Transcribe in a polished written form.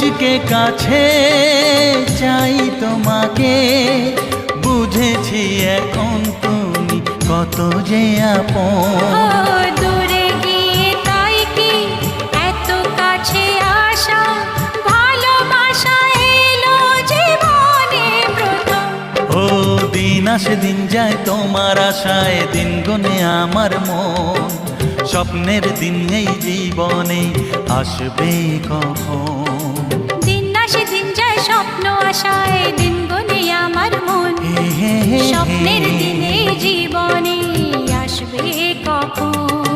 আজকে কাছে চাই তোমাকে, বুঝেছি এখন তুমি কত যে আপন। দূরে গিয়ে তাই কি এত কাছে আসা, ভালোবাসা এলো জীবনে প্রথম। ও দিন আসে দিন যায় তোমার আশায়, দিন গুনে আমার মন। স্বপ্নের দিন এই জীবনে আসবে কখন? দিন আসে দিন যায় স্বপ্ন আশায়, দিন গুনে আমার মন। স্বপ্নের দিনে জীবনে আসবে কখন?